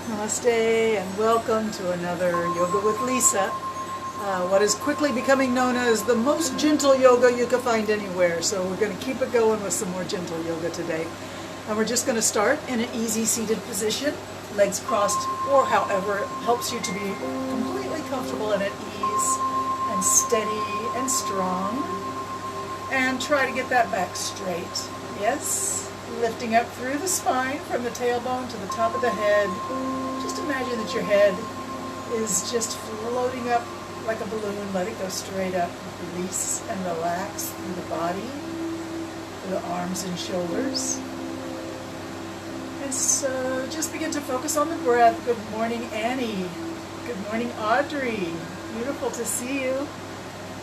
Namaste and welcome to another Yoga with Lisa. What is quickly becoming known as the most gentle yoga you can find anywhere. So we're going to keep it going with some more gentle yoga today. And we're just going to start in an easy seated position, legs crossed, or however it helps you to be completely comfortable and at ease and steady and strong. And try to get that back straight. Yes. Lifting up through the spine from the tailbone to the top of the head. Just imagine that your head is just floating up like a balloon. Let it go straight up. Release and relax through the body, through the arms and shoulders. And so just begin to focus on the breath. Good morning, Annie. Good morning, Audrey. Beautiful to see you.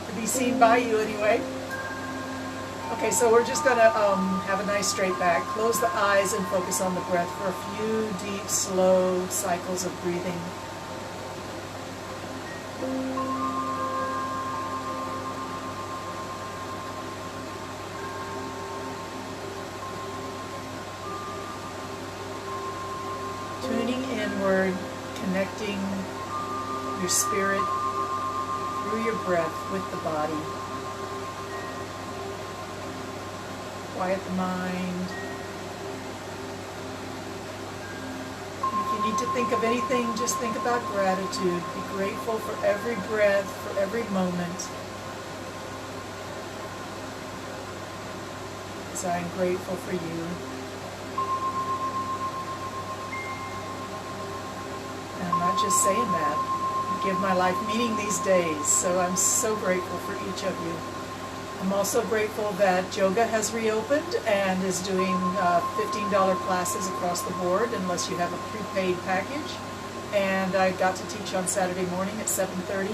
To be seen by you anyway. Okay, so we're just going to have a nice straight back. Close the eyes and focus on the breath for a few deep, slow cycles of breathing. Tuning inward, connecting your spirit through your breath with the body. Quiet the mind. If you need to think of anything, just think about gratitude. Be grateful for every breath, for every moment. Because I am grateful for you. And I'm not just saying that. I give my life meaning these days, so I'm so grateful for each of you. I'm also grateful that yoga has reopened and is doing $15 classes across the board unless you have a prepaid package. And I got to teach on Saturday morning at 7:30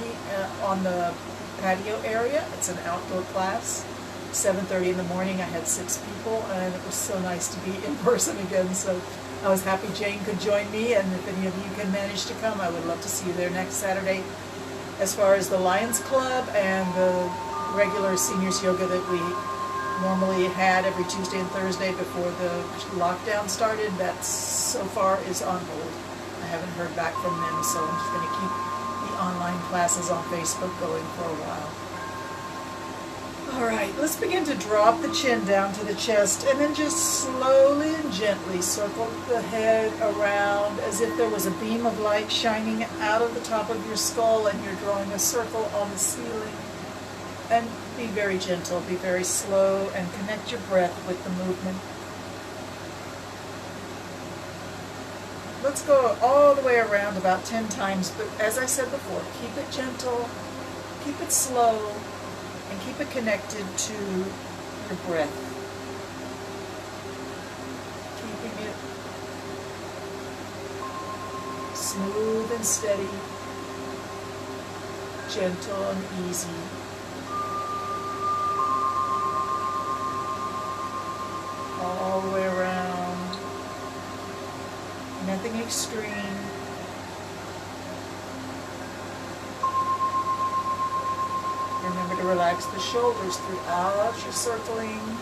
on the patio area. It's an outdoor class. 7:30 in the morning, I had 6 people, and it was so nice to be in person again. So I was happy Jane could join me, and if any of you can manage to come, I would love to see you there next Saturday. As far as the Lions Club and the regular seniors yoga that we normally had every Tuesday and Thursday before the lockdown started, that so far is on hold. I haven't heard back from them, so I'm just going to keep the online classes on Facebook going for a while. Alright, let's begin to drop the chin down to the chest and then just slowly and gently circle the head around as if there was a beam of light shining out of the top of your skull and you're drawing a circle on the ceiling. And be very gentle, be very slow, and connect your breath with the movement. Let's go all the way around about 10 times, but as I said before, keep it gentle, keep it slow, and keep it connected to your breath. Keeping it smooth and steady, gentle and easy. All the way around. Nothing extreme. Remember to relax the shoulders throughout your circling.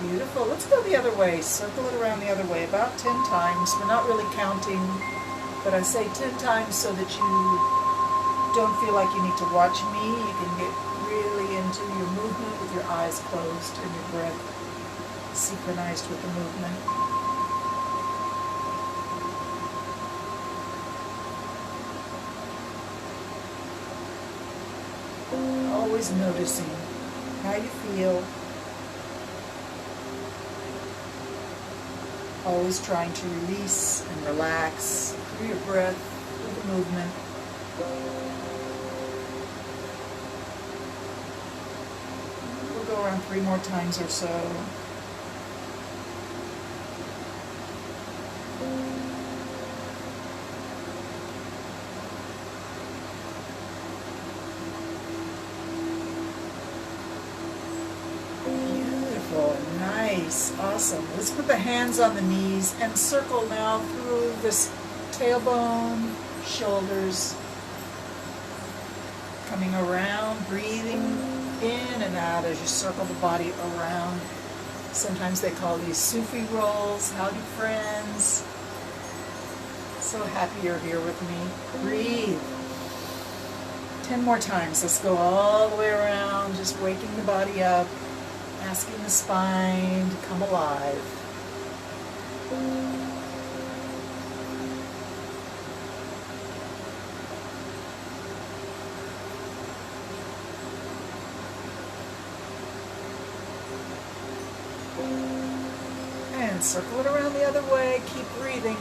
Beautiful. Let's go the other way. Circle it around the other way about 10 times. We're not really counting, but I say 10 times so that you don't feel like you need to watch me. You can get really into your movement with your eyes closed and your breath synchronized with the movement. Always noticing how you feel. Always trying to release and relax through your breath, through the movement. Go around 3 more times or so. Beautiful, nice, awesome. Let's put the hands on the knees and circle now through this tailbone, shoulders, coming around, breathing in and out as you circle the body around. Sometimes they call these Sufi rolls. Howdy, friends. So happy you're here with me. Breathe. 10 more times. Let's go all the way around, just waking the body up, asking the spine to come alive. And circle it around the other way. Keep breathing.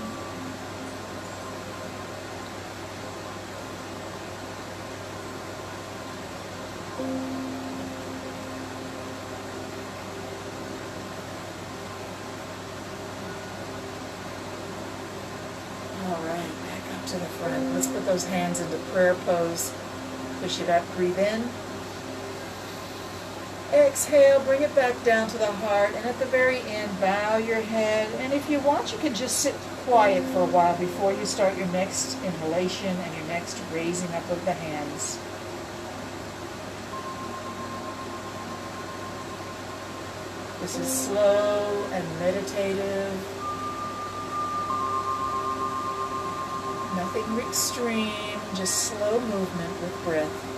All right, back up to the front. Let's put those hands into prayer pose. Push it up, breathe in. Exhale, bring it back down to the heart, and at the very end, bow your head. And if you want, you can just sit quiet for a while before you start your next inhalation and your next raising up of the hands. This is slow and meditative. Nothing extreme, just slow movement with breath.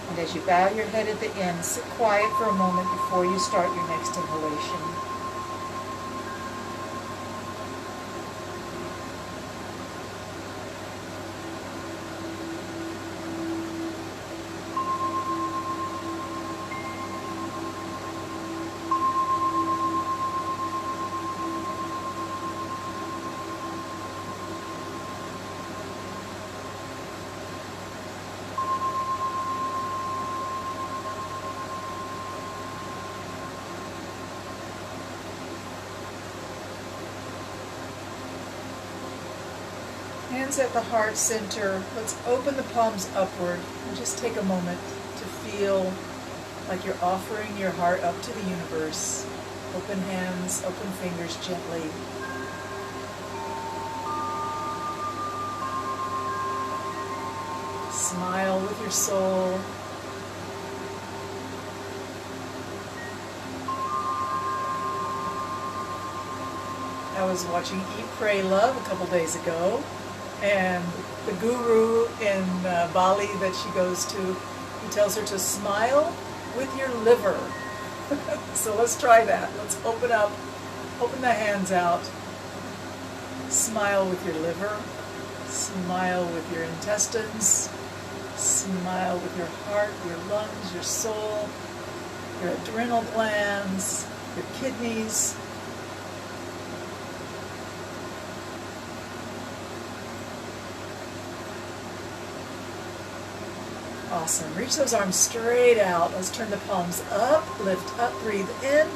And as you bow your head at the end, sit quiet for a moment before you start your next inhalation. Hands at the heart center. Let's open the palms upward and just take a moment to feel like you're offering your heart up to the universe. Open hands, open fingers gently. Smile with your soul. I was watching Eat, Pray, Love a couple days ago. And the guru in Bali that she goes to, he tells her to smile with your liver. So let's try that. Let's open up, open the hands out. Smile with your liver. Smile with your intestines. Smile with your heart, your lungs, your soul, your adrenal glands, your kidneys. Awesome. Reach those arms straight out. Let's turn the palms up, lift up, breathe in.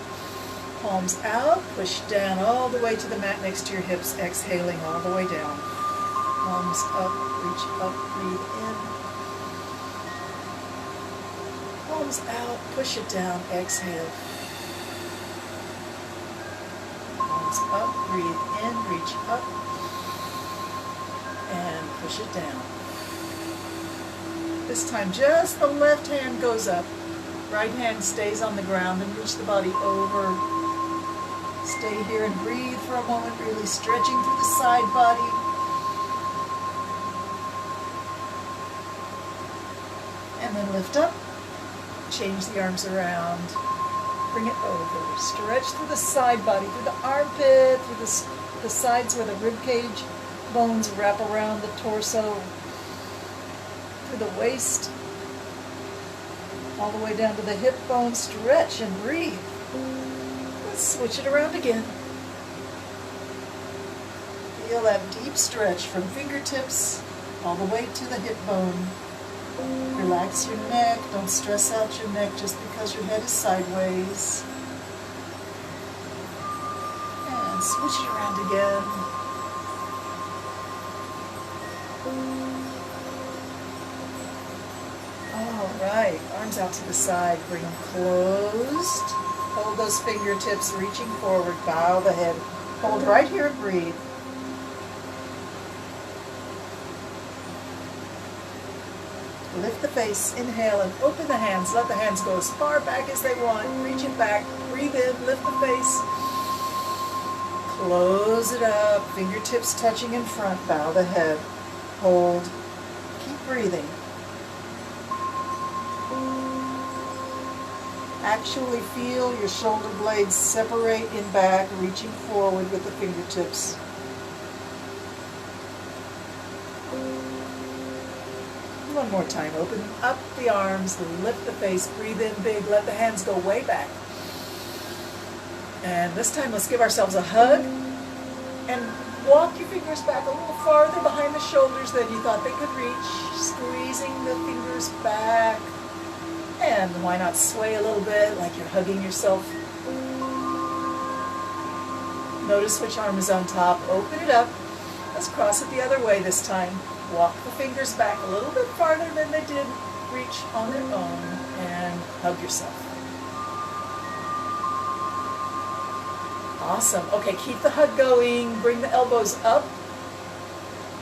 Palms out, push down all the way to the mat next to your hips, exhaling all the way down. Palms up, reach up, breathe in. Palms out, push it down, exhale. Palms up, breathe in, reach up, and push it down. This time, just the left hand goes up. Right hand stays on the ground and reach the body over. Stay here and breathe for a moment, really stretching through the side body. And then lift up. Change the arms around. Bring it over. Stretch through the side body, through the armpit, through the sides where the rib cage bones wrap around the torso. Through the waist, all the way down to the hip bone. Stretch and breathe. Let's switch it around again. Feel that deep stretch from fingertips all the way to the hip bone. Relax your neck. Don't stress out your neck just because your head is sideways. And switch it around again. All right, arms out to the side, bring them closed. Hold those fingertips reaching forward, bow the head. Hold right here and breathe. Lift the face, inhale, and open the hands. Let the hands go as far back as they want. Reach it back. Breathe in, lift the face. Close it up. Fingertips touching in front. Bow the head. Hold. Keep breathing. Actually feel your shoulder blades separate in back, reaching forward with the fingertips. One more time. Open up the arms, lift the face, breathe in big, let the hands go way back. And this time let's give ourselves a hug and walk your fingers back a little farther behind the shoulders than you thought they could reach, squeezing the fingers back. And why not sway a little bit like you're hugging yourself. Notice which arm is on top. Open it up. Let's cross it the other way this time. Walk the fingers back a little bit farther than they did reach on their own and hug yourself. Awesome. Okay, keep the hug going. Bring the elbows up.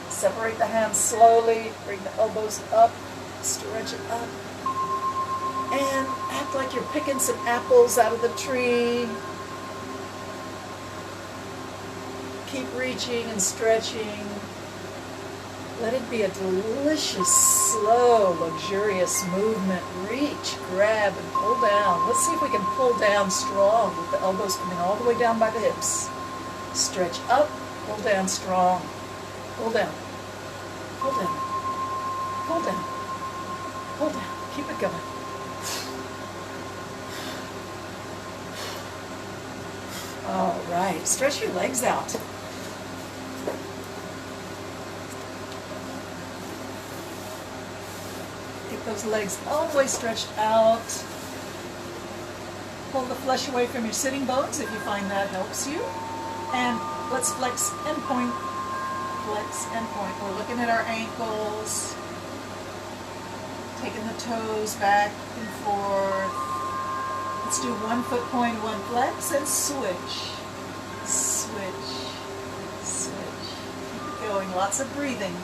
Separate the hands slowly. Bring the elbows up. Stretch it up. And act like you're picking some apples out of the tree. Keep reaching and stretching. Let it be a delicious, slow, luxurious movement. Reach, grab, and pull down. Let's see if we can pull down strong with the elbows coming all the way down by the hips. Stretch up, pull down strong. Pull down, pull down, pull down, pull down. Keep it going. All right, stretch your legs out. Those legs all the way stretched out. Pull the flesh away from your sitting bones if you find that helps you. And let's flex and point. Flex and point. We're looking at our ankles. Taking the toes back and forth. Let's do 1 foot point, 1 flex, and switch. Switch. Switch. Keep it going. Lots of breathing.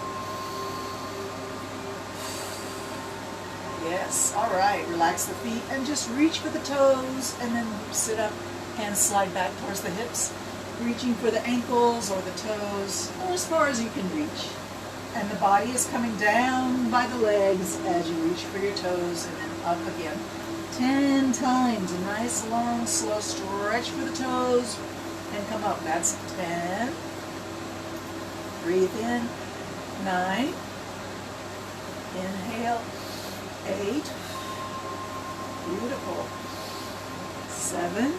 Yes, all right, relax the feet and just reach for the toes and then sit up and slide back towards the hips, reaching for the ankles or the toes or as far as you can reach. And the body is coming down by the legs as you reach for your toes and then up again. 10 times, a nice long slow stretch for the toes and come up. That's 10. Breathe in, 9. Inhale. 8, beautiful, 7,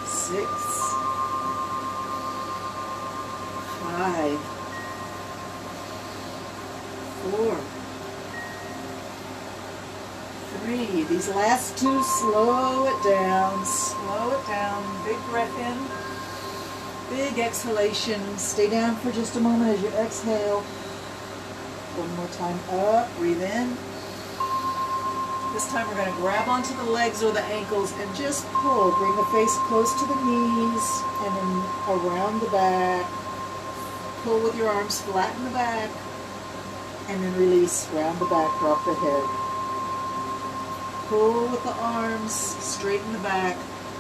6, 5, 4, 3. These last two, slow it down, big breath in, big exhalation. Stay down for just a moment as you exhale. One more time up, breathe in. This time we're going to grab onto the legs or the ankles and just pull. Bring the face close to the knees and then around the back. Pull with your arms, flatten the back, and then release, round the back, drop the head. Pull with the arms, straighten the back,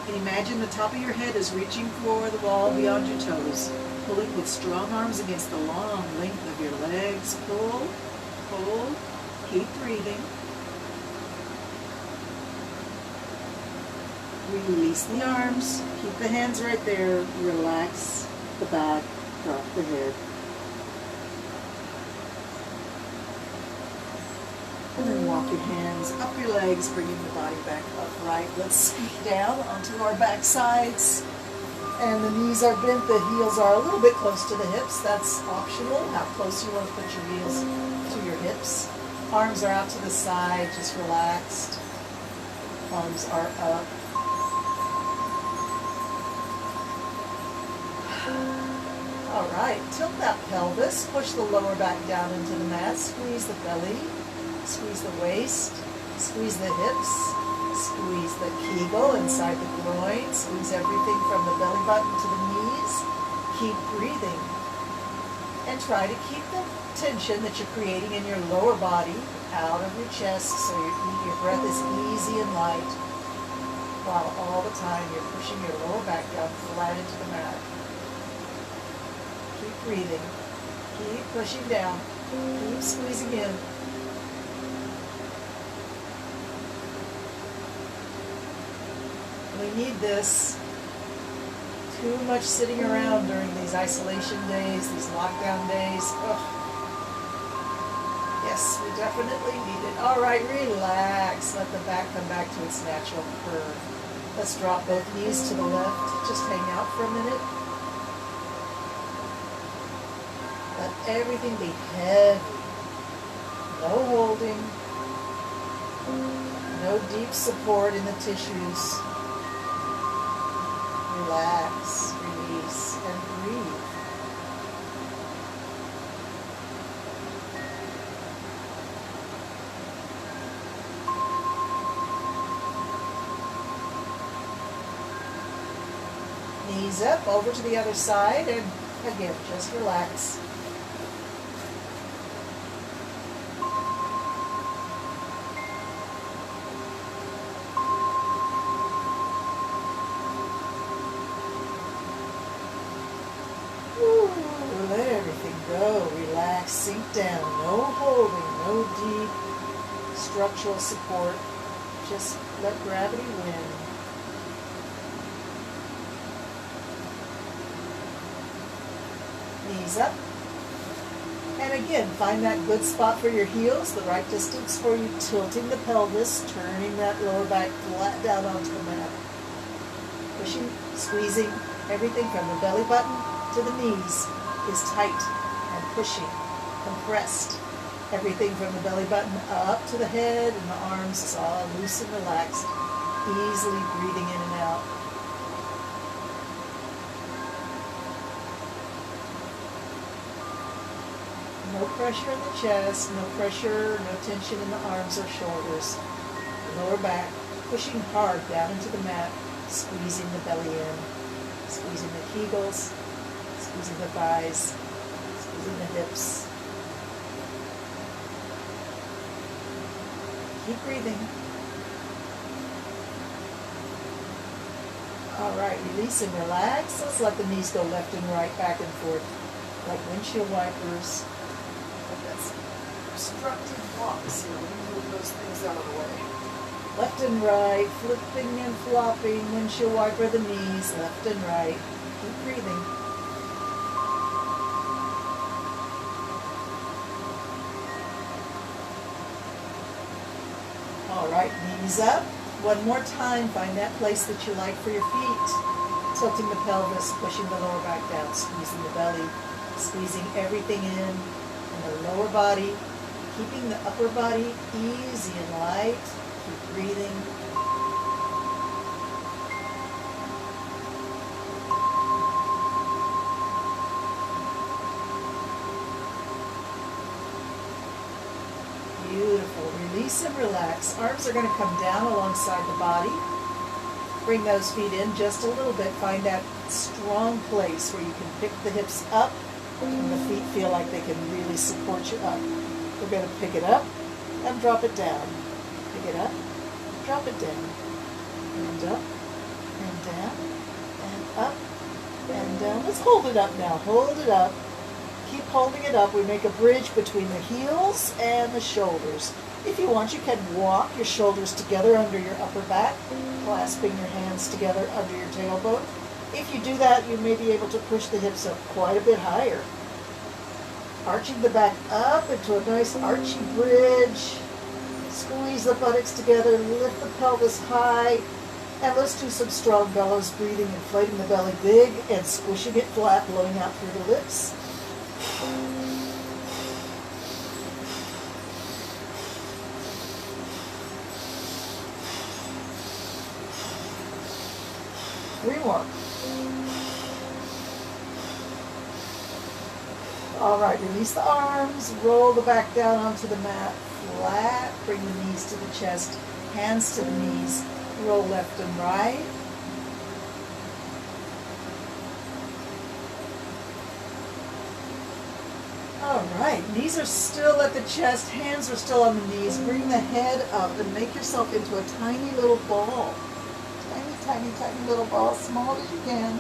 and imagine the top of your head is reaching for the wall beyond your toes. Pulling with strong arms against the long length of your legs. Pull, pull, keep breathing. Release the arms, keep the hands right there, relax the back, drop the head. And then walk your hands up your legs, bringing the body back upright. Let's scoot down onto our back sides. And the knees are bent, the heels are a little bit close to the hips. That's optional, how close you want to put your heels to your hips. Arms are out to the side, just relaxed. Arms are up. All right, tilt that pelvis, push the lower back down into the mat, squeeze the belly, squeeze the waist, squeeze the hips. Squeeze the kegel inside the groin. Squeeze everything from the belly button to the knees. Keep breathing. And try to keep the tension that you're creating in your lower body out of your chest so your breath is easy and light, while all the time you're pushing your lower back down flat into the mat. Keep breathing. Keep pushing down. Keep squeezing in. We need this. Too much sitting around during these isolation days, these lockdown days. Ugh. Yes, we definitely need it. All right, relax. Let the back come back to its natural curve. Let's drop both knees to the left. Just hang out for a minute. Let everything be heavy. No holding. No deep support in the tissues. Relax, release, and breathe. Knees up, over to the other side, and again, just relax. Let everything go. Relax, sink down. No holding, no deep structural support. Just let gravity win. Knees up. And again, find that good spot for your heels, the right distance for you, tilting the pelvis, turning that lower back flat down onto the mat. Pushing, squeezing, everything from the belly button to the knees is tight and pushing, compressed. Everything from the belly button up to the head and the arms is all loose and relaxed, easily breathing in and out. No pressure in the chest, no pressure, no tension in the arms or shoulders. Lower back, pushing hard down into the mat, squeezing the belly in, squeezing the kegels, squeezing the thighs, squeezing the hips. Keep breathing. All right, release and relax. Let's let the knees go left and right, back and forth, like windshield wipers. That's obstructive blocks here. We move those things out of the way. Left and right, flipping and flopping, windshield wiper the knees, left and right. Keep breathing. All right, knees up. One more time, find that place that you like for your feet. Tilting the pelvis, pushing the lower back down, squeezing the belly, squeezing everything in the lower body, keeping the upper body easy and light. Keep breathing. Beautiful. Release and relax. Arms are going to come down alongside the body. Bring those feet in just a little bit. Find that strong place where you can pick the hips up and the feet feel like they can really support you up. We're going to pick it up and drop it down. Pick it up, drop it down. And up, and down, and up, and down. Let's hold it up now. Hold it up. Keep holding it up. We make a bridge between the heels and the shoulders. If you want, you can walk your shoulders together under your upper back, clasping your hands together under your tailbone. If you do that, you may be able to push the hips up quite a bit higher. Arching the back up into a nice archy bridge. Squeeze the buttocks together, lift the pelvis high, and let's do some strong bellows breathing, inflating the belly big and squishing it flat, blowing out through the lips. 3 more. All right, release the arms, roll the back down onto the mat, flat, bring the knees to the chest, hands to the knees, roll left and right. Knees are still at the chest, hands are still on the knees. Bring the head up and make yourself into a tiny little ball. Tiny, tiny, tiny little ball, small as you can.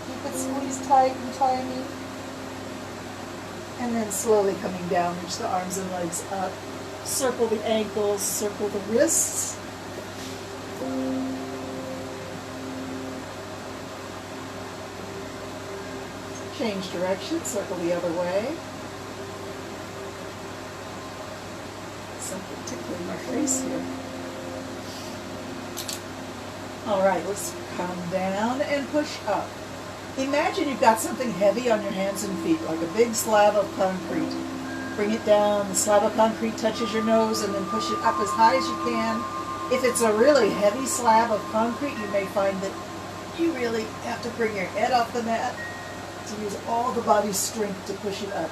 Keep it squeezed tight and tiny. And then slowly coming down, reach the arms and legs up. Circle the ankles, circle the wrists. Change direction, circle the other way. Something tickling my face here. All right, let's come down and push up. Imagine you've got something heavy on your hands and feet, like a big slab of concrete. Bring it down, the slab of concrete touches your nose, and then push it up as high as you can. If it's a really heavy slab of concrete, you may find that you really have to bring your head off the mat to use all the body's strength to push it up.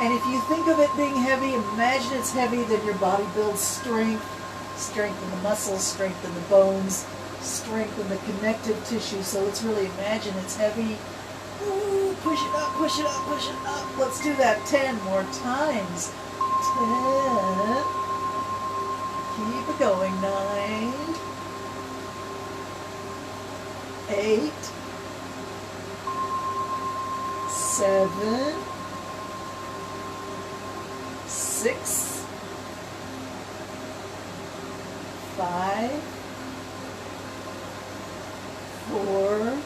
And if you think of it being heavy, imagine it's heavy, then your body builds strength, strength in the muscles, strength in the bones, strength in the connective tissue. So let's really imagine it's heavy. Ooh, push it up, push it up, push it up. Let's do that 10 more times. 10. Keep it going. 9. 8. 7. 6. 5. 4.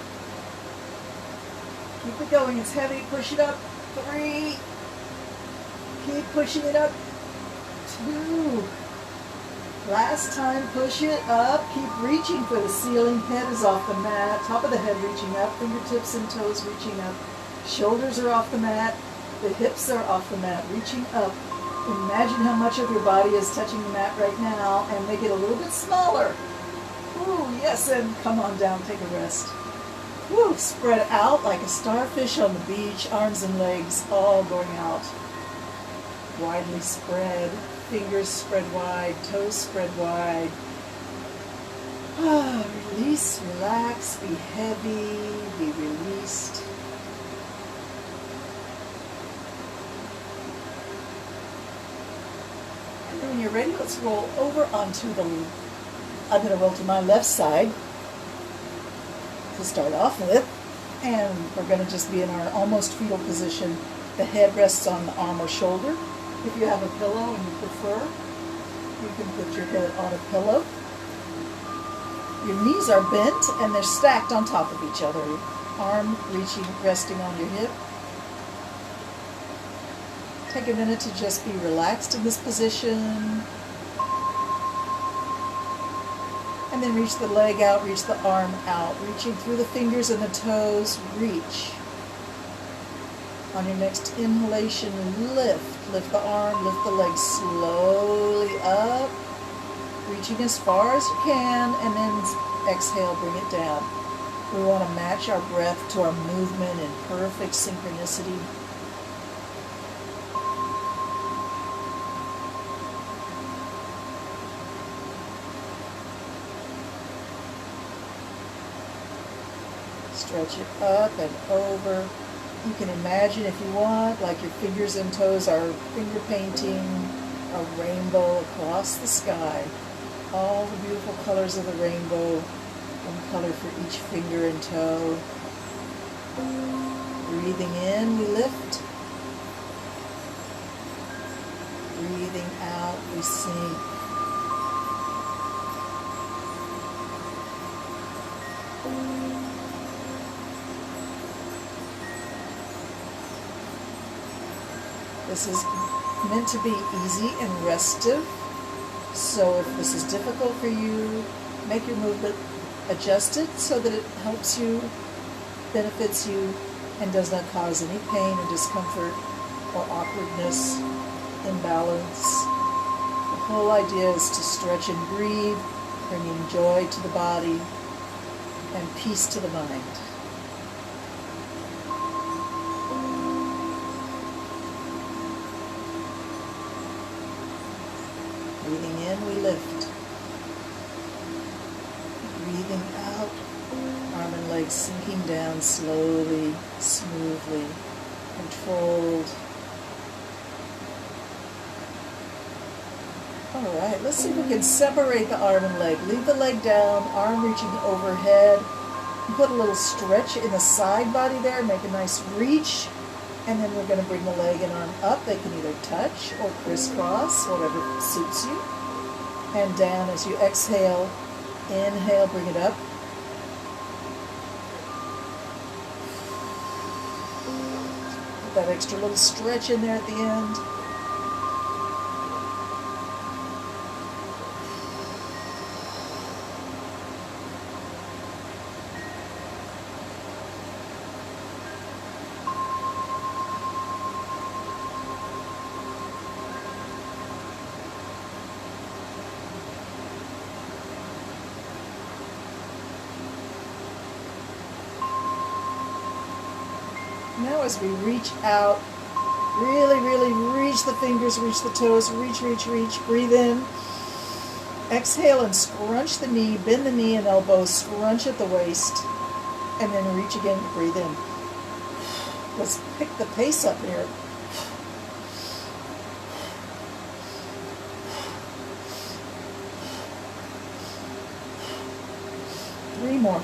Keep it going. It's heavy. Push it up. 3. Keep pushing it up. 2. Last time. Push it up. Keep reaching for the ceiling. Head is off the mat. Top of the head reaching up. Fingertips and toes reaching up. Shoulders are off the mat. The hips are off the mat. Reaching up. Imagine how much of your body is touching the mat right now, and make it a little bit smaller. Ooh, yes, and come on down. Take a rest. Woo, spread out like a starfish on the beach, arms and legs all going out. Widely spread, fingers spread wide, toes spread wide. Release, relax, be heavy, be released. And then when you're ready, let's roll over onto the, I'm going to roll to my left side to start off with, and we're going to just be in our almost fetal position. The head rests on the arm or shoulder. If you have a pillow and you prefer, you can put your head on a pillow. Your knees are bent and they're stacked on top of each other. Arm reaching, resting on your hip. Take a minute to just be relaxed in this position. And then reach the leg out, reach the arm out, reaching through the fingers and the toes, reach. On your next inhalation, lift the arm, lift the leg slowly up, reaching as far as you can, and then exhale, bring it down. We want to match our breath to our movement in perfect synchronicity. Stretch it up and over. You can imagine, if you want, like your fingers and toes are finger painting a rainbow across the sky. All the beautiful colors of the rainbow, one color for each finger and toe. Breathing in, we lift. Breathing out, we sink. This is meant to be easy and restive, so if this is difficult for you, make your movement adjusted so that it helps you, benefits you, and does not cause any pain or discomfort or awkwardness, imbalance. The whole idea is to stretch and breathe, bringing joy to the body and peace to the mind. Breathing in, we lift. Breathing out, arm and leg leg sinking down slowly, smoothly, controlled. All right, let's see if we can separate the arm and leg. Leave the leg down, arm reaching overhead. Put a little stretch in the side body there, make a nice reach. And then we're going to bring the leg and arm up. They can either touch or crisscross, whatever suits you. And down as you exhale. Inhale, bring it up. Put that extra little stretch in there at the end. Now as we reach out, really, really reach the fingers, reach the toes, reach, reach, reach, breathe in. Exhale and scrunch the knee, bend the knee and elbow, scrunch at the waist, and then reach again, breathe in. Let's pick the pace up here. Three more.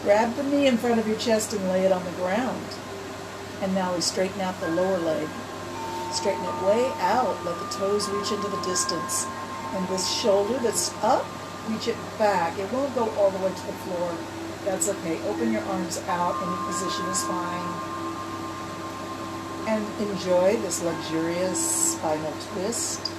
Grab the knee in front of your chest and lay it on the ground. And now we straighten out the lower leg. Straighten it way out. Let the toes reach into the distance. And this shoulder that's up, reach it back. It won't go all the way to the floor. That's okay. Open your arms out. Any position is fine. And enjoy this luxurious spinal twist.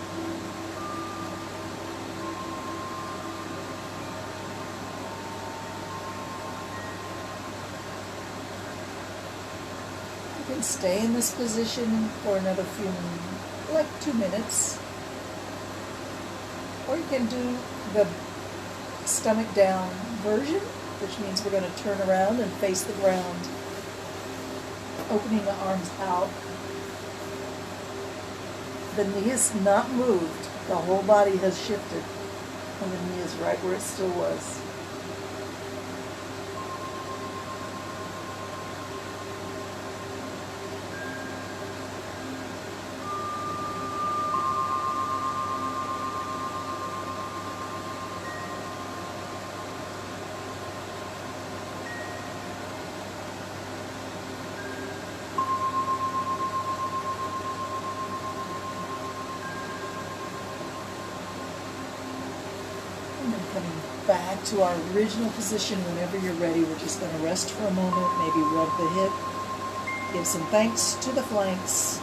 You can stay in this position for another few, like 2 minutes. Or you can do the stomach down version, which means we're going to turn around and face the ground, opening the arms out. The knee is not moved. The whole body has shifted, and the knee is right where it still was. And then coming back to our original position whenever you're ready. We're just going to rest for a moment, maybe rub the hip, give some thanks to the flanks,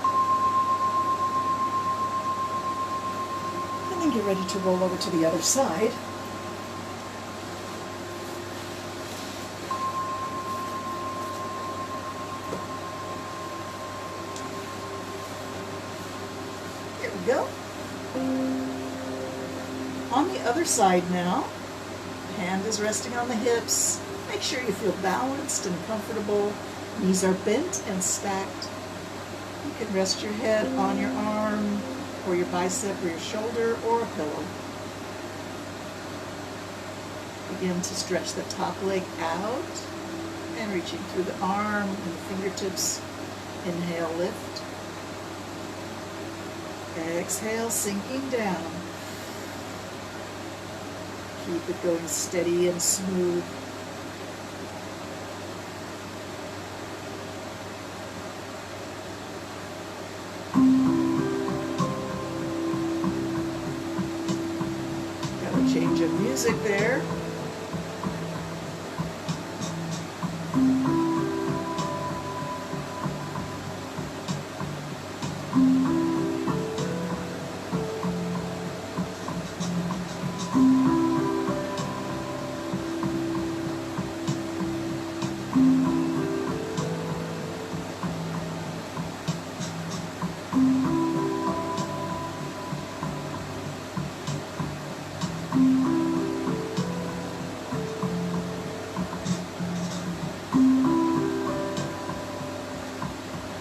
and then get ready to roll over to the other side. Here we go. On the other side now, hand is resting on the hips. Make sure you feel balanced and comfortable. Knees are bent and stacked. You can rest your head on your arm or your bicep or your shoulder or a pillow. Begin to stretch the top leg out and reaching through the arm and the fingertips. Inhale, lift. Exhale, sinking down. Keep it going steady and smooth. Got a change of music there.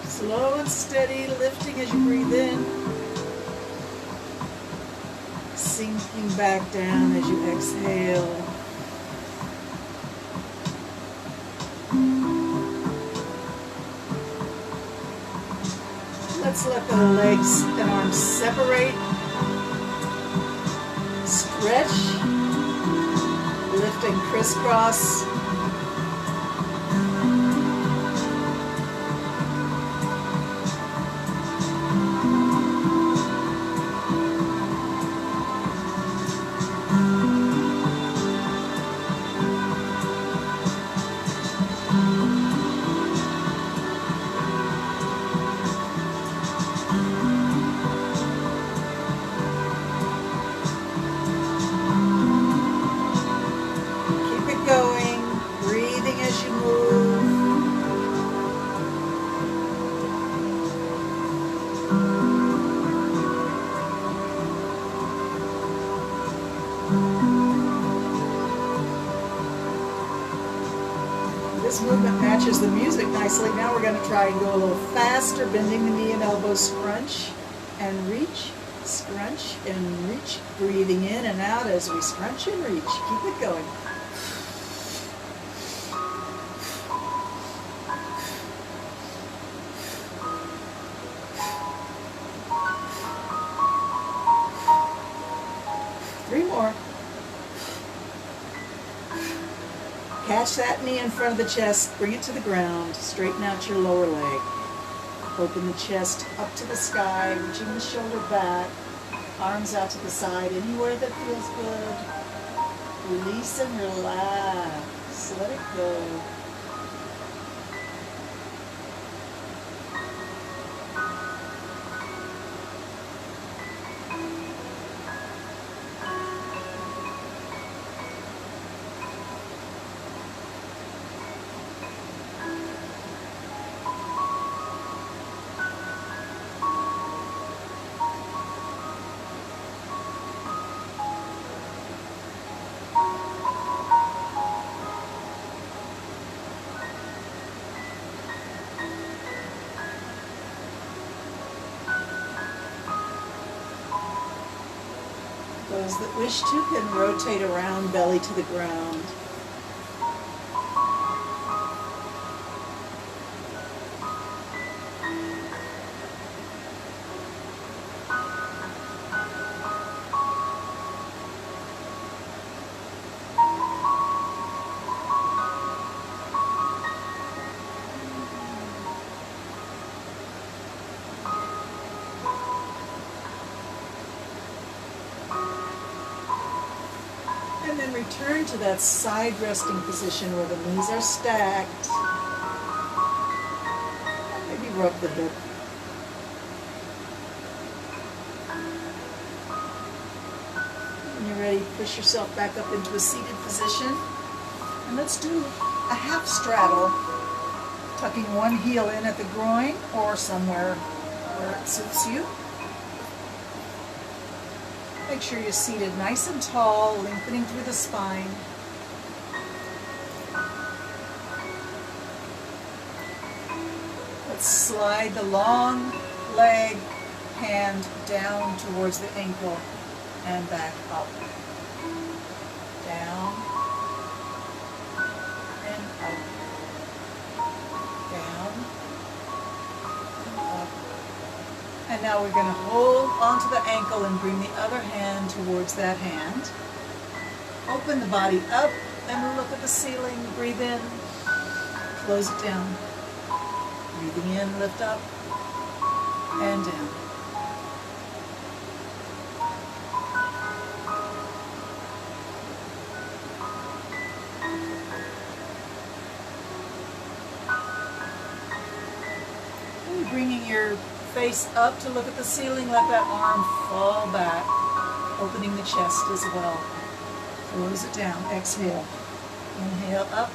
Slow and steady, lifting as you breathe in. sinking back down as you exhale. Let's let the legs and arms separate. Stretch. Lift and crisscross. This movement matches the music nicely. Now we're going to try and go a little faster, bending the knee and elbow, scrunch and reach, scrunch and reach, breathing in and out as we scrunch and reach. Keep it going. Three more. Catch that knee in front of the chest, bring it to the ground, straighten out your lower leg. Open the chest up to the sky, reaching the shoulder back, arms out to the side, anywhere that feels good. Release and relax, let it go. Those that wish to can rotate around, belly to the ground. And then return to that side resting position where the knees are stacked. Maybe rub the hip. When you're ready, push yourself back up into a seated position. And let's do a half straddle, tucking one heel in at the groin or somewhere where it suits you. Make sure you're seated nice and tall, lengthening through the spine. Let's slide the long leg hand down towards the ankle and back up. Down and up. Down and up. And now we're going to hold onto the ankle and bring the other hand towards that hand. Open the body up and look at the ceiling. Breathe in. Close it down. Breathing in, lift up and down. And bringing your face up to look at the ceiling, let that arm fall back, opening the chest as well. Close it down, exhale. Inhale up.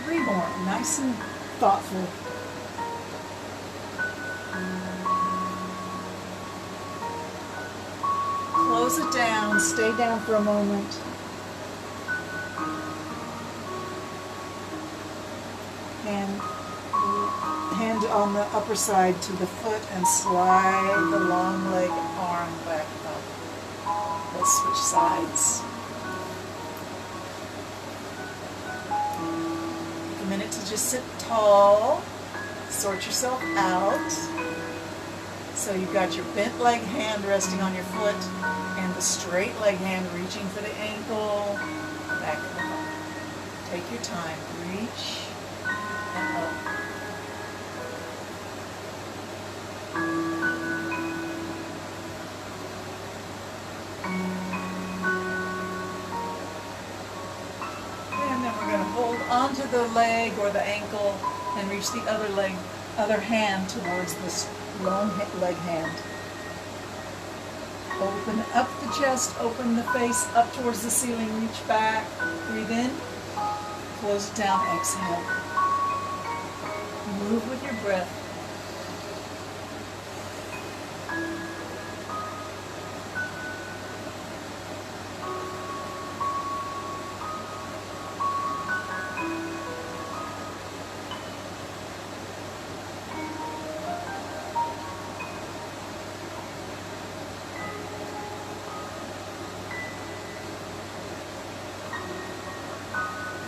3 more, nice and thoughtful. Close it down, stay down for a moment. Hand on the upper side to the foot and slide the long leg arm back up. Let's switch sides. Take a minute to just sit tall. Sort yourself out. So you've got your bent leg hand resting on your foot and the straight leg hand reaching for the ankle. Back up. Take your time. Reach and up. And then we're going to hold onto the leg or the ankle and reach the other hand towards this long leg hand. Open up the chest, open the face up towards the ceiling, reach back, breathe in, close it down, exhale. Move with your breath.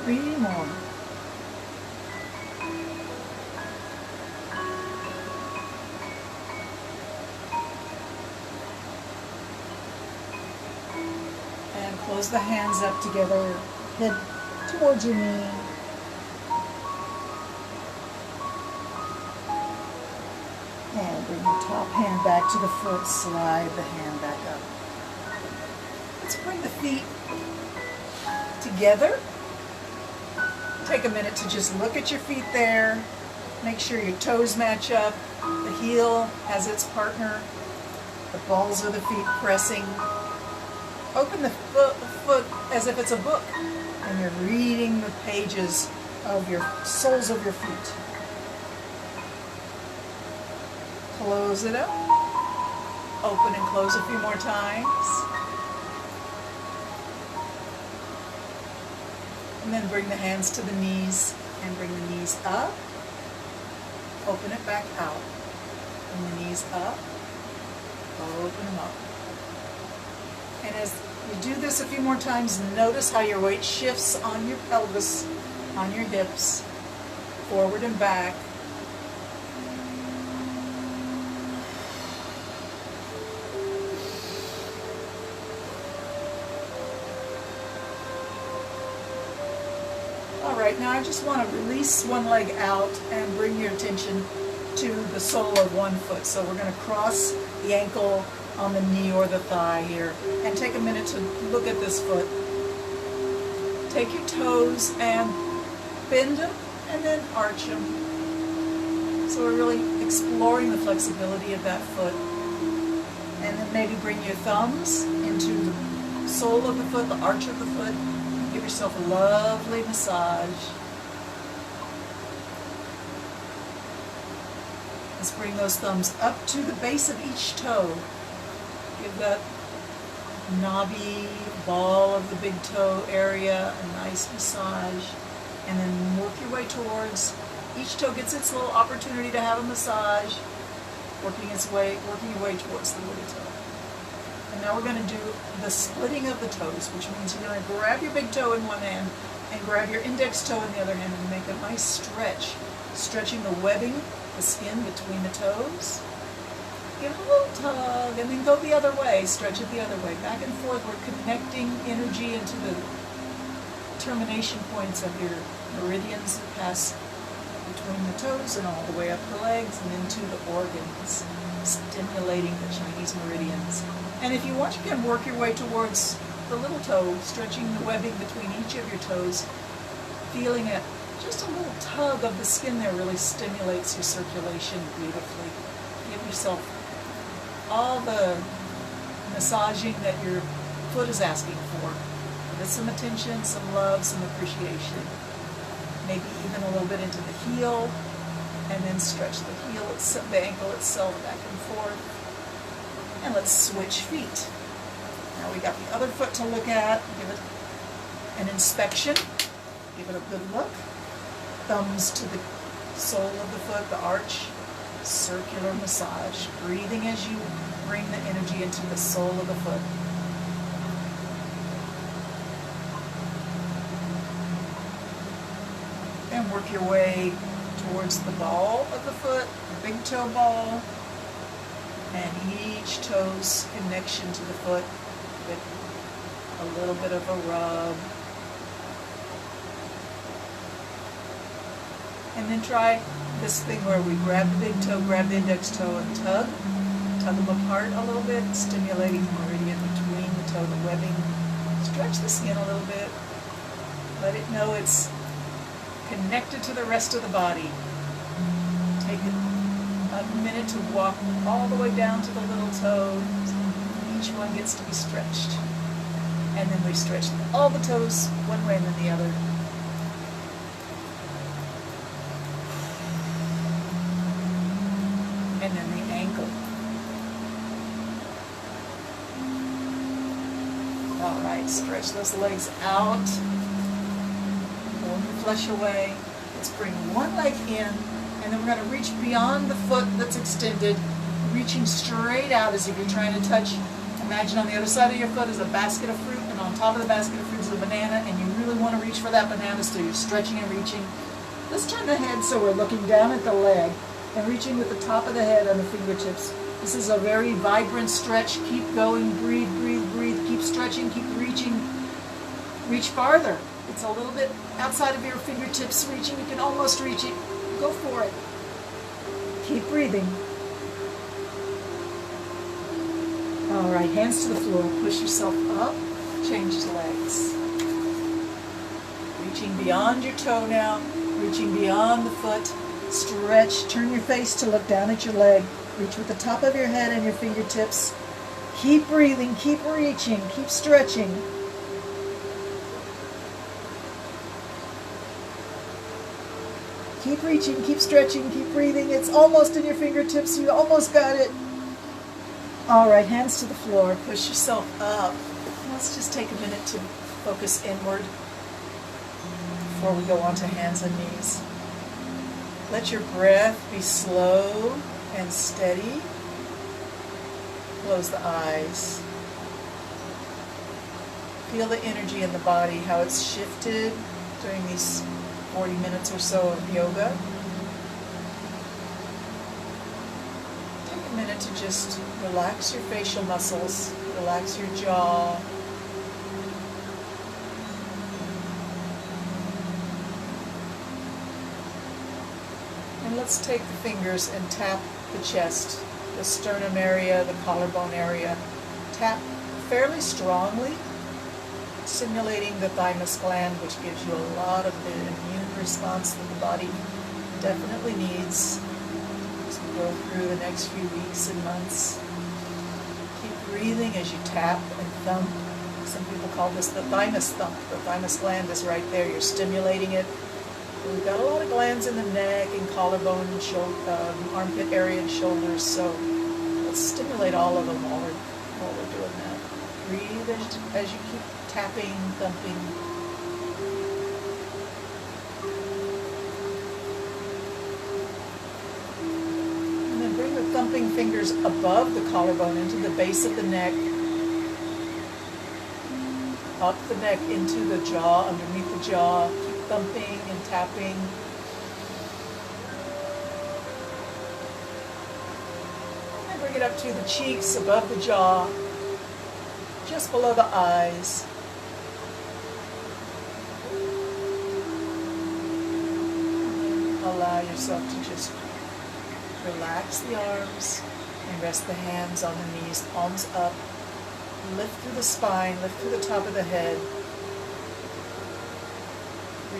Three more. And close the hands up together, head towards your knee. And bring your top hand back to the foot, slide the hand back up. Let's bring the feet together. Take a minute to just look at your feet there. Make sure your toes match up. The heel has its partner. The balls of the feet pressing. Open the foot as if it's a book and you're reading the pages of your soles of your feet. Close it up. Open and close a few more times. And then bring the hands to the knees and bring the knees up. Open it back out. Bring the knees up. Open them up. And as you do this a few more times, notice how your weight shifts on your pelvis, on your hips, forward and back. Alright, now I just want to release one leg out and bring your attention to the sole of one foot. So we're going to cross the ankle on the knee or the thigh here and take a minute to look at this foot. Take your toes and bend them and then arch them. So we're really exploring the flexibility of that foot. And then maybe bring your thumbs into the sole of the foot, the arch of the foot. Give yourself a lovely massage. Let's bring those thumbs up to the base of each toe. Give that knobby ball of the big toe area a nice massage. And then work your way towards, each toe gets its little opportunity to have a massage, working your way towards the little toe. And now we're going to do the splitting of the toes, which means you're going to grab your big toe in one hand and grab your index toe in the other hand and make a nice stretch, stretching the webbing, the skin between the toes. Give it a little tug and then go the other way, stretch it the other way. Back and forth, we're connecting energy into the termination points of your meridians that pass between the toes and all the way up the legs and into the organs, stimulating the Chinese meridians. And if you want, you can work your way towards the little toe, stretching the webbing between each of your toes, feeling it. Just a little tug of the skin there really stimulates your circulation beautifully. Give yourself all the massaging that your foot is asking for. Give it some attention, some love, some appreciation. Maybe even a little bit into the heel, and then stretch the heel, the ankle itself back and forth. And let's switch feet. Now we got the other foot to look at. Give it an inspection. Give it a good look. Thumbs to the sole of the foot, the arch. Circular massage. Breathing as you bring the energy into the sole of the foot. work your way towards the ball of the foot, the big toe ball, and each toe's connection to the foot with a little bit of a rub. And then try this thing where we grab the big toe, grab the index toe, and tug them apart a little bit, stimulating the meridian between the toe and the webbing. Stretch the skin a little bit. Let it know it's connected to the rest of the body. Take a minute to walk all the way down to the little toe. Each one gets to be stretched. And then we stretch all the toes one way and then the other. And then the ankle. All right, stretch those legs out. Pull the flesh away. Let's bring one leg in, and then we're going to reach beyond the foot that's extended, reaching straight out as if you're trying to touch. Imagine on the other side of your foot is a basket of fruit, and on top of the basket of fruit is a banana, and you really want to reach for that banana, so you're stretching and reaching. Let's turn the head so we're looking down at the leg and reaching with the top of the head on the fingertips. This is a very vibrant stretch. Keep going, breathe, breathe, breathe. Keep stretching, keep reaching. Reach farther. It's a little bit outside of your fingertips reaching. You can almost reach it. Go for it. Keep breathing. All right, hands to the floor. Push yourself up. Change legs. Reaching beyond your toe now. Reaching beyond the foot. Stretch. Turn your face to look down at your leg. Reach with the top of your head and your fingertips. Keep breathing. Keep reaching. Keep stretching. Keep reaching. Keep stretching. Keep breathing. It's almost in your fingertips. You almost got it. All right, hands to the floor. Push yourself up. Let's just take a minute to focus inward before we go on to hands and knees. Let your breath be slow and steady. Close the eyes. Feel the energy in the body, how it's shifted during these 40 minutes or so of yoga. Take a minute to just relax your facial muscles, relax your jaw. And let's take the fingers and tap the chest, the sternum area, the collarbone area. Tap fairly strongly, stimulating the thymus gland, which gives you a lot of the immune response that the body definitely needs as we go through the next few weeks and months. Keep breathing as you tap and thump. Some people call this the thymus thump. The thymus gland is right there. You're stimulating it. We've got a lot of glands in the neck and collarbone and shoulder, armpit area and shoulders, so let's stimulate all of them while we're doing that. Breathe as you keep tapping, thumping. And then bring the thumping fingers above the collarbone into the base of the neck, up the neck into the jaw, underneath the jaw. Thumping and tapping. And bring it up to the cheeks, above the jaw, just below the eyes. And allow yourself to just relax the arms and rest the hands on the knees, palms up. Lift through the spine, lift through the top of the head.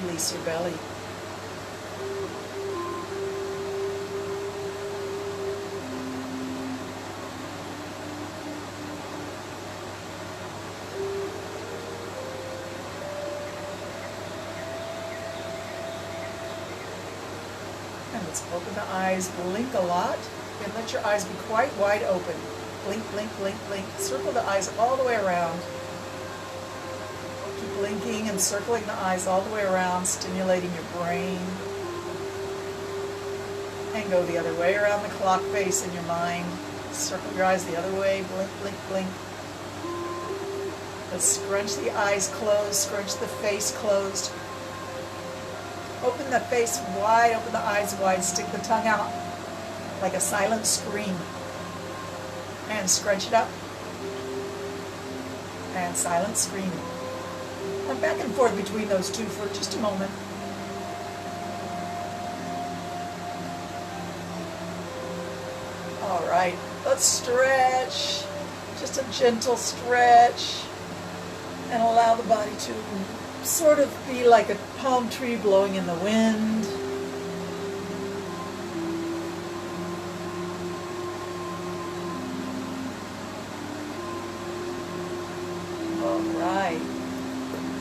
Release your belly. And let's open the eyes, blink a lot, and let your eyes be quite wide open. Blink, blink, blink, blink. Circle the eyes all the way around. Blinking and circling the eyes all the way around, stimulating your brain. And go the other way around the clock face in your mind. Circle your eyes the other way, blink, blink, blink. Let's scrunch the eyes closed, scrunch the face closed. Open the face wide, open the eyes wide, stick the tongue out like a silent scream. And scrunch it up. And silent scream. And back and forth between those two for just a moment. All right, let's stretch. Just a gentle stretch. And allow the body to sort of be like a palm tree blowing in the wind. All right.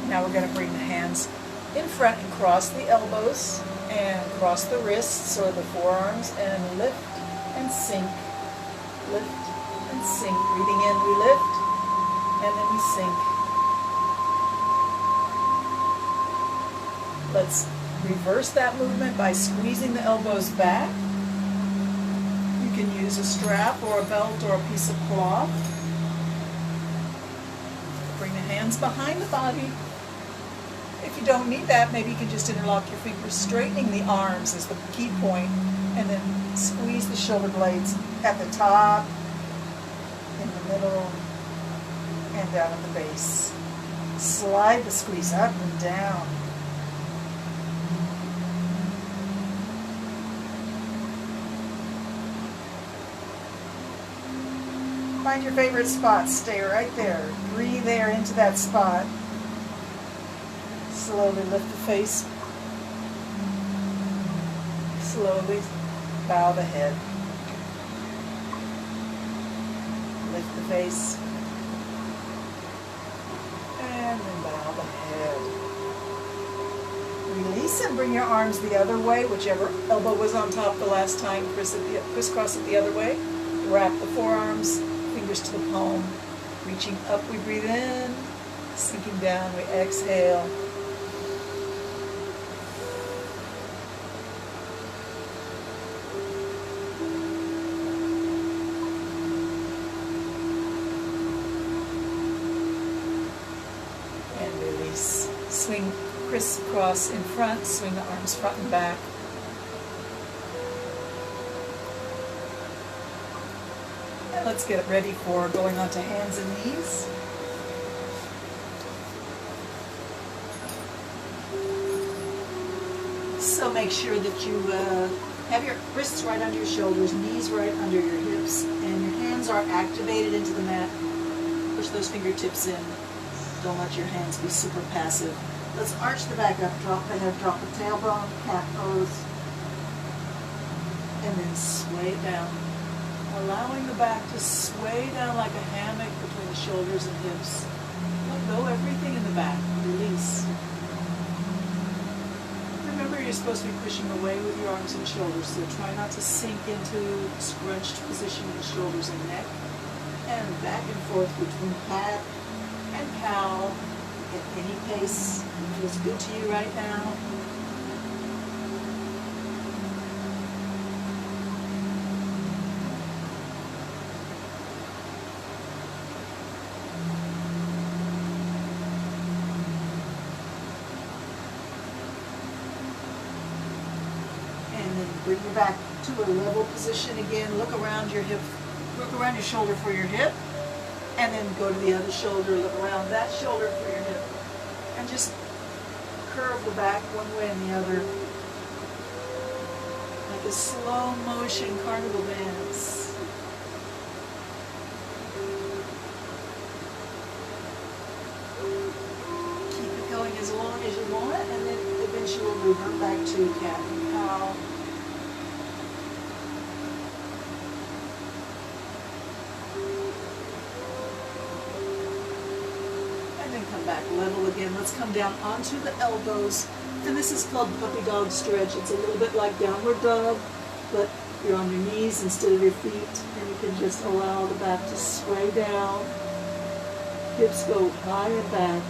Now we're going to bring the hands in front and cross the elbows and cross the wrists or the forearms and lift and sink. Lift and sink. Breathing in, we lift and then we sink. Let's reverse that movement by squeezing the elbows back. You can use a strap or a belt or a piece of cloth. Bring the hands behind the body. If you don't need that, maybe you can just interlock your fingers. Straightening the arms is the key point, and then squeeze the shoulder blades at the top, in the middle, and down at the base. Slide the squeeze up and down. Find your favorite spot. Stay right there. Breathe air into that spot. Slowly lift the face. Slowly bow the head. Lift the face. And then bow the head. Release and bring your arms the other way, whichever elbow was on top the last time. Crisscross it the other way. Wrap the forearms. Fingers to the palm. Reaching up, we breathe in. Sinking down, we exhale. And release. Swing crisscross in front, swing the arms front and back. Let's get ready for going on to hands and knees. So make sure that you have your wrists right under your shoulders, knees right under your hips, and your hands are activated into the mat. Push those fingertips in. Don't let your hands be super passive. Let's arch the back up, drop the head, drop the tailbone, cat pose, and then sway it down. Allowing the back to sway down like a hammock between the shoulders and hips. Let go everything in the back. Release. Remember, you're supposed to be pushing away with your arms and shoulders, so try not to sink into the scrunched position of the shoulders and neck. And back and forth between cat and cow at any pace that feels good to you right now. Bring your back to a level position again. Look around your hip, look around your shoulder for your hip, and then go to the other shoulder, look around that shoulder for your hip, and just curve the back one way and the other, like a slow motion carnival dance. Keep it going as long as you want, and then eventually we'll revert back to cat and cow. Come back level again. Let's come down onto the elbows. And this is called puppy dog stretch. It's a little bit like downward dog, but you're on your knees instead of your feet. And you can just allow the back to sway down. Hips go high and back.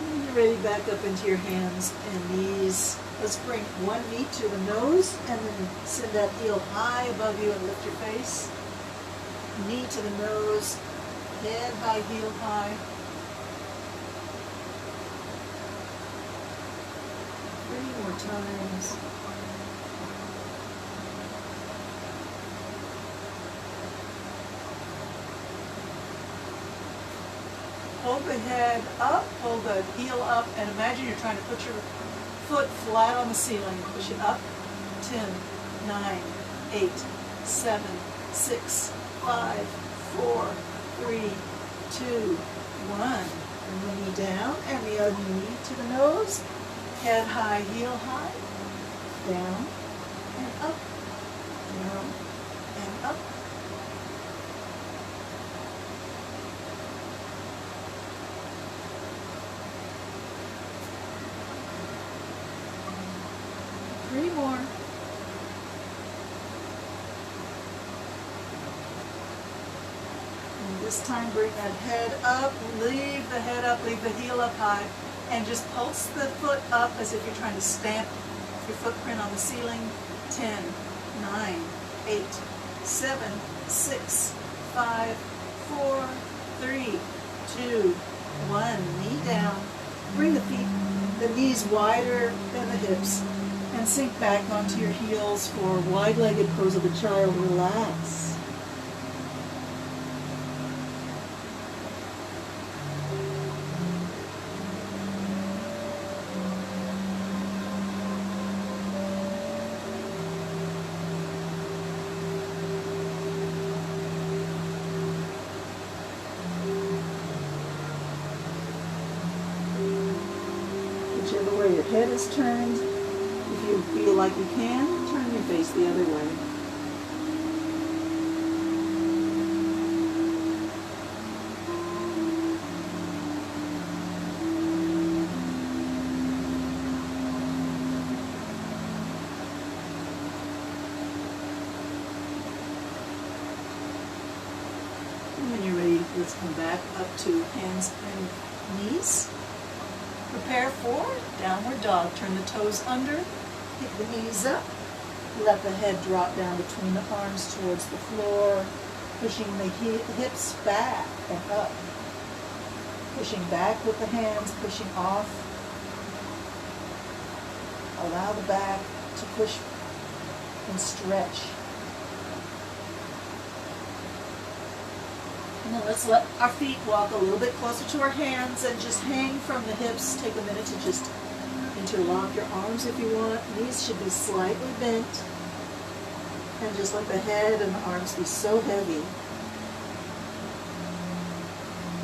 And you're ready back up into your hands and knees. Let's bring one knee to the nose and then send that heel high above you and lift your face. knee to the nose, head high, heel high. 3 more times. Hold the head up, hold the heel up, and imagine you're trying to put your foot flat on the ceiling. Push it up. 10, 9, 8, 7, 6, 5, 4, 3, 2, 1. Bring the knee down and the other knee to the nose. Head high, heel high. Down and up. Down and up. Three more. And this time bring that head up, leave the head up, leave the heel up high, and just pulse the foot up as if you're trying to stamp your footprint on the ceiling. 10, 9, 8, 7, 6, 5, 4, 3, 2, 1. Knee down. Bring the knees wider than the hips. And sink back onto your heels for wide-legged pose of the child. Relax. Whichever way your head is turned. If you feel like you can, turn your face the other way. And when you're ready, let's come back up to hands and knees. Prepare for downward dog. Turn the toes under. Kick the knees up, let the head drop down between the arms towards the floor, pushing the hips back and up, pushing back with the hands, pushing off. Allow the back to push and stretch. And then let's let our feet walk a little bit closer to our hands and just hang from the hips. Take a minute to just interlock your arms if you want. Knees should be slightly bent. And just let the head and the arms be so heavy.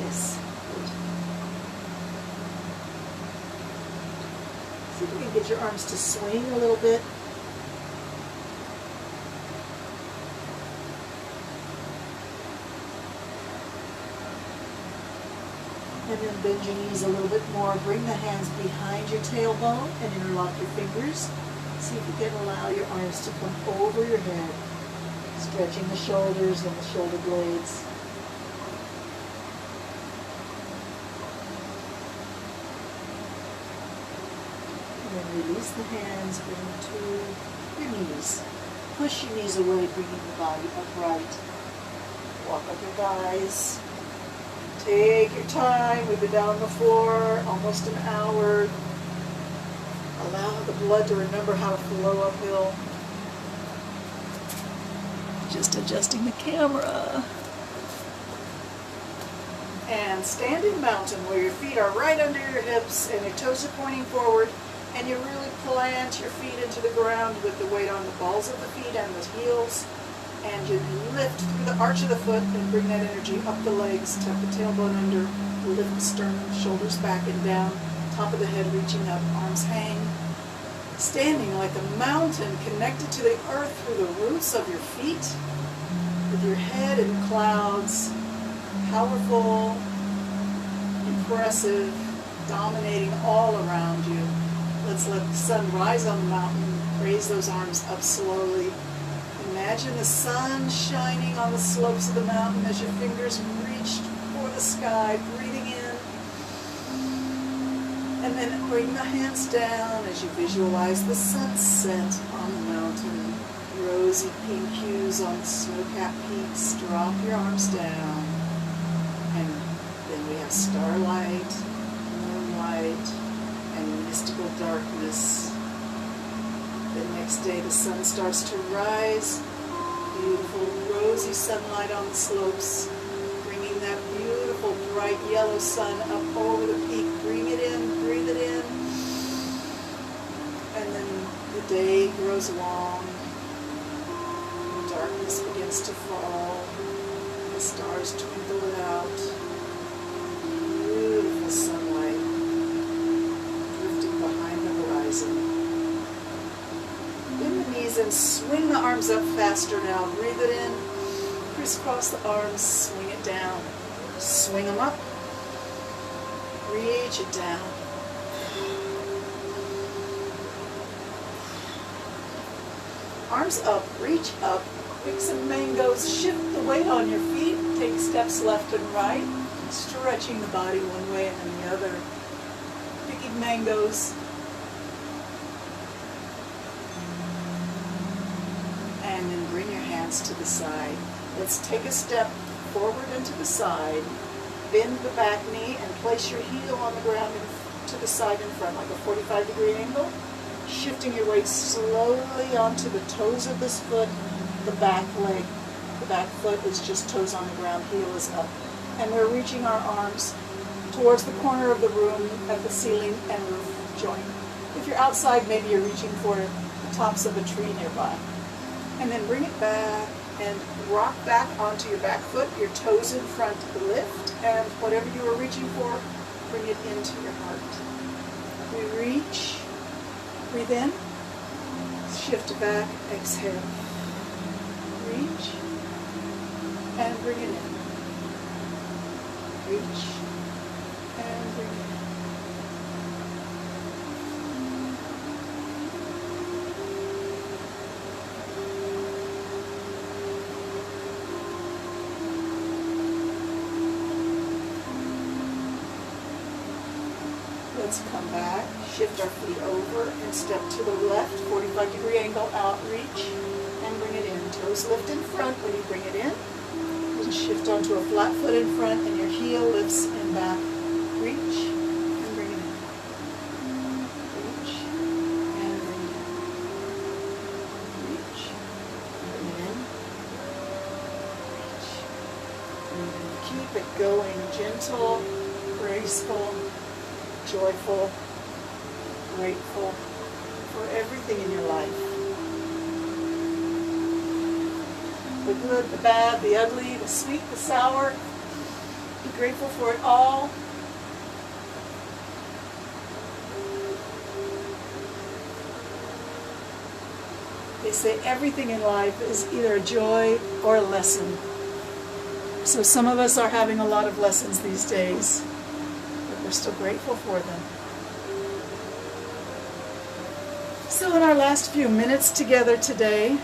Yes. Good. See if you can get your arms to swing a little bit. And then bend your knees a little bit more. Bring the hands behind your tailbone and interlock your fingers. See if you can allow your arms to come over your head, stretching the shoulders and the shoulder blades. And then release the hands, bring them to your knees. Push your knees away, bringing the body upright. Walk up your thighs. Take your time. We've been down on the floor almost an hour. Allow the blood to remember how to flow uphill. Just adjusting the camera. And standing mountain where your feet are right under your hips and your toes are pointing forward, and you really plant your feet into the ground with the weight on the balls of the feet and the heels. And you lift through the arch of the foot and bring that energy up the legs, tuck the tailbone under, lift the sternum, shoulders back and down, top of the head reaching up, arms hang. Standing like a mountain connected to the earth through the roots of your feet, with your head in clouds, powerful, impressive, dominating all around you. Let's let the sun rise on the mountain, raise those arms up slowly. Imagine the sun shining on the slopes of the mountain as your fingers reach for the sky, breathing in. And then bring the hands down as you visualize the sunset on the mountain. rosy pink hues on the snow-capped peaks. Drop your arms down. And then we have starlight, moonlight, and mystical darkness. The next day the sun starts to rise. Beautiful rosy sunlight on the slopes, bringing that beautiful bright yellow sun up over the peak. Bring it in, breathe it in. And then the day grows long. The darkness begins to fall. The stars twinkle it out. Beautiful sunlight drifting behind the horizon. Bend the knees and swing the arms up faster now. Breathe it in. Crisscross the arms. Swing it down. Swing them up. Reach it down. Arms up. Reach up. Pick some mangoes. Shift the weight on your feet. Take steps left and right. Stretching the body one way and then the other. Picking mangoes. And then bring your hands to the side. Let's take a step forward and to the side. Bend the back knee and place your heel on the ground to the side in front, like a 45-degree angle. Shifting your weight slowly onto the toes of this foot, the back leg. The back foot is just toes on the ground, heel is up. And we're reaching our arms towards the corner of the room at the ceiling and roof joint. If you're outside, maybe you're reaching for the tops of a tree nearby. And then bring it back and rock back onto your back foot, your toes in front, lift, and whatever you were reaching for, bring it into your heart. We reach, breathe in, shift back, exhale. Reach, and bring it in. Reach, and bring it in. Let's come back, shift our feet over, and step to the left, 45-degree angle, out, reach, and bring it in. Toes lift in front when you bring it in. And shift onto a flat foot in front, and your heel lifts in back. Reach, and bring it in. Reach, and bring it in. Reach, and bring it in. Reach, and then keep it going, gentle, graceful, joyful, grateful for everything in your life. The good, the bad, the ugly, the sweet, the sour. Be grateful for it all. They say everything in life is either a joy or a lesson. So some of us are having a lot of lessons these days. We're still grateful for them. So in our last few minutes together today,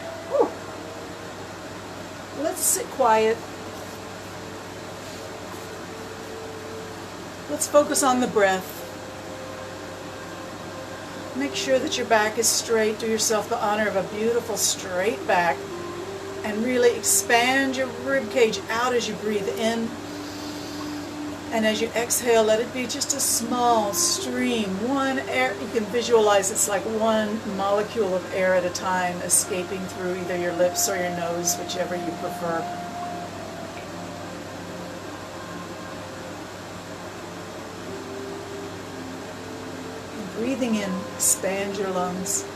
let's sit quiet. Let's focus on the breath. Make sure that your back is straight. Do yourself the honor of a beautiful straight back. And really expand your rib cage out as you breathe in. And as you exhale, let it be just a small stream. One air, you can visualize it's like one molecule of air at a time escaping through either your lips or your nose, whichever you prefer. And breathing in, expand your lungs.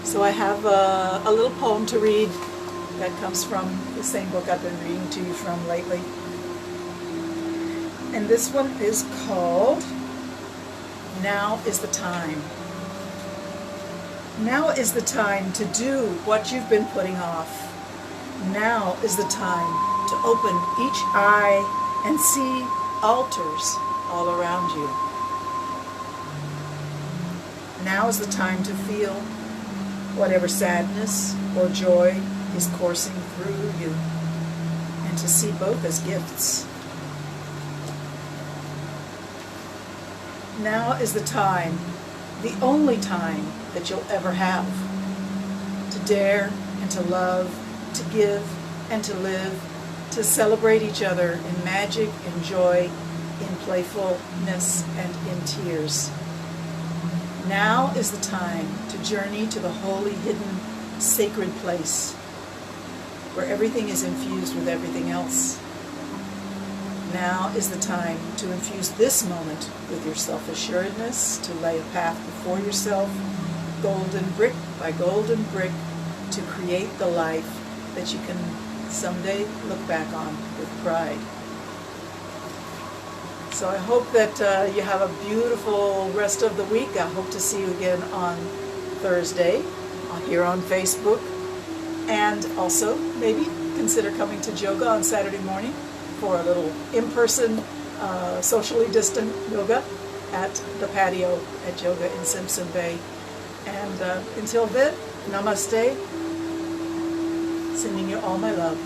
So I have a little poem to read that comes from the same book I've been reading to you from lately. And this one is called Now is the Time. Now is the time to do what you've been putting off. Now is the time to open each eye and see altars all around you. Now is the time to feel whatever sadness or joy is coursing through you, and to see both as gifts. Now is the time, the only time that you'll ever have, to dare and to love, to give and to live, to celebrate each other in magic, in joy, in playfulness, and in tears. Now is the time to journey to the holy, hidden, sacred place where everything is infused with everything else. Now is the time to infuse this moment with your self-assuredness, to lay a path before yourself, golden brick by golden brick, to create the life that you can someday look back on with pride. So I hope that you have a beautiful rest of the week. I hope to see you again on Thursday here on Facebook. And also, maybe consider coming to yoga on Saturday morning for a little in-person, socially distant yoga at the patio at Yoga in Simpson Bay. And until then, namaste. Sending you all my love.